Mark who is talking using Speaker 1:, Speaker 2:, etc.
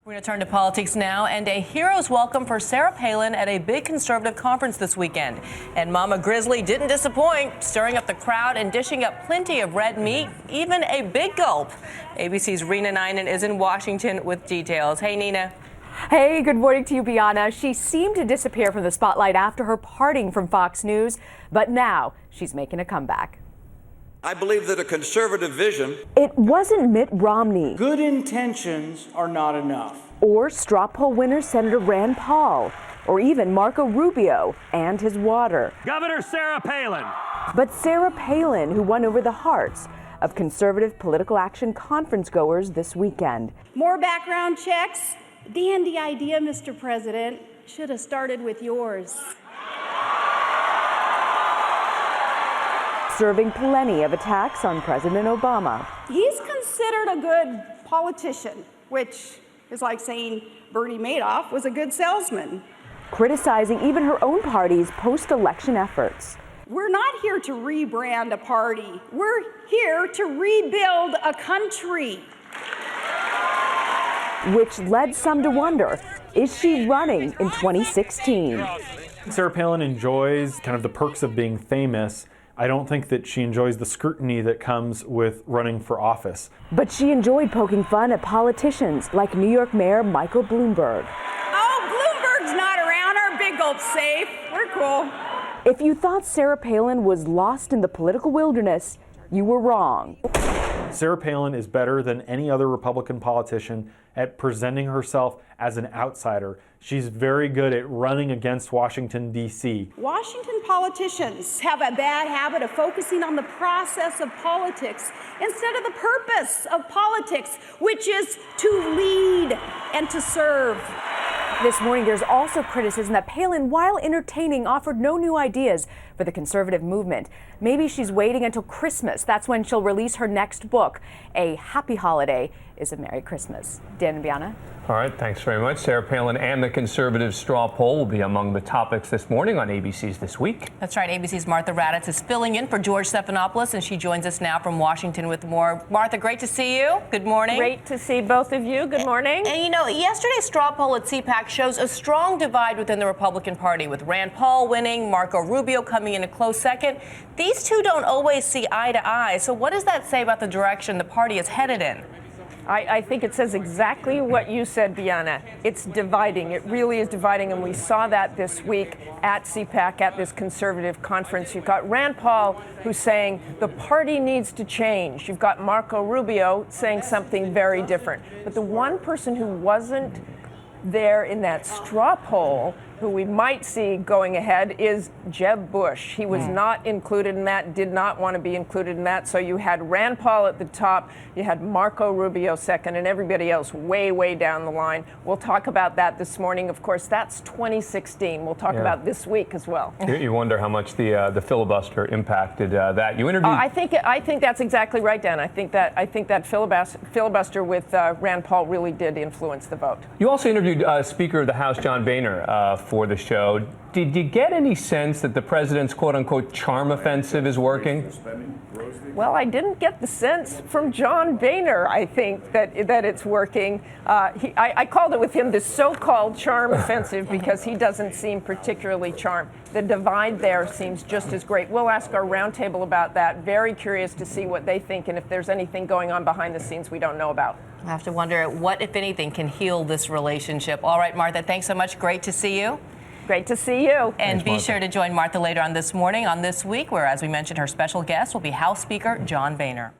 Speaker 1: We're going to turn to politics now, and a hero's welcome for Sarah Palin at a big conservative conference this weekend. And Mama Grizzly didn't disappoint, stirring up the crowd and dishing up plenty of red meat, even a big gulp. ABC's Reena Ninan is in Washington with details. Hey, Nina.
Speaker 2: Hey, good morning to you, Bianna. She seemed to disappear from the spotlight after her parting from Fox News, but now she's making a comeback.
Speaker 3: I believe that a conservative vision.
Speaker 2: It wasn't Mitt Romney.
Speaker 4: Good intentions are not enough.
Speaker 2: Or straw poll winner Senator Rand Paul. Or even Marco Rubio and his water.
Speaker 5: Governor Sarah Palin.
Speaker 2: But Sarah Palin, who won over the hearts of conservative political action conference goers this weekend.
Speaker 6: More background checks? Dandy idea, Mr. President. Should have started with yours.
Speaker 2: Serving plenty of attacks on President Obama.
Speaker 6: He's considered a good politician, which is like saying Bernie Madoff was a good salesman.
Speaker 2: Criticizing even her own party's post-election efforts.
Speaker 6: We're not here to rebrand a party. We're here to rebuild a country.
Speaker 2: Which led some to wonder, is she running in 2016?
Speaker 7: Sarah Palin enjoys kind of the perks of being famous. I don't think that she enjoys the scrutiny that comes with running for office.
Speaker 2: But she enjoyed poking fun at politicians like New York Mayor Michael Bloomberg.
Speaker 6: Oh, Bloomberg's not around. Our big gulp's safe. We're cool.
Speaker 2: If you thought Sarah Palin was lost in the political wilderness, you were wrong.
Speaker 7: Sarah Palin is better than any other Republican politician at presenting herself as an outsider. She's very good at running against Washington, D.C.
Speaker 6: Washington politicians have a bad habit of focusing on the process of politics instead of the purpose of politics, which is to lead and to serve.
Speaker 2: This morning, there's also criticism that Palin, while entertaining, offered no new ideas for the conservative movement. Maybe she's waiting until Christmas. That's when she'll release her next book. A happy holiday is a Merry Christmas. Dan and Bianna.
Speaker 8: All right, thanks very much. Sarah Palin and the conservative straw poll will be among the topics this morning on ABC's This Week.
Speaker 1: That's right. ABC's Martha Raddatz is filling in for George Stephanopoulos, and she joins us now from Washington with more. Martha, great to see you. Good morning.
Speaker 9: Great to see both of you. Good morning.
Speaker 1: And you know, yesterday's straw poll at CPAC shows a strong divide within the Republican Party, with Rand Paul winning, Marco Rubio coming in a close second. These two don't always see eye to eye. So what does that say about the direction the party is headed in?
Speaker 9: I think it says exactly what you said, Bianna. It's dividing. It really is dividing, and we saw that this week at CPAC, at this conservative conference. You've got Rand Paul, who's saying the party needs to change. You've got Marco Rubio saying something very different. But the one person who wasn't there in that straw poll, who we might see going ahead, is Jeb Bush. He was not included in that, did not want to be included in that. So you had Rand Paul at the top, you had Marco Rubio second, and everybody else way, way down the line. We'll talk about that this morning. Of course, that's 2016. We'll talk about this week as well.
Speaker 8: You wonder how much the filibuster impacted that. You interviewed.
Speaker 9: I think that's exactly right, Dan. I think that filibuster with Rand Paul really did influence the vote.
Speaker 8: You also interviewed Speaker of the House John Boehner for the show. Did you get any sense that the president's quote-unquote charm offensive is working?
Speaker 9: Well, I didn't get the sense from John Boehner, I think, that it's working. I called it with him the so-called charm offensive because he doesn't seem particularly charmed. The divide there seems just as great. We'll ask our roundtable about that. Very curious to see what they think and if there's anything going on behind the scenes we don't know about.
Speaker 1: I have to wonder what, if anything, can heal this relationship. All right, Martha, thanks so much. Great to see you.
Speaker 9: Great to see you.
Speaker 1: And be sure to join Martha later on this morning on This Week, where, as we mentioned, her special guest will be House Speaker John Boehner.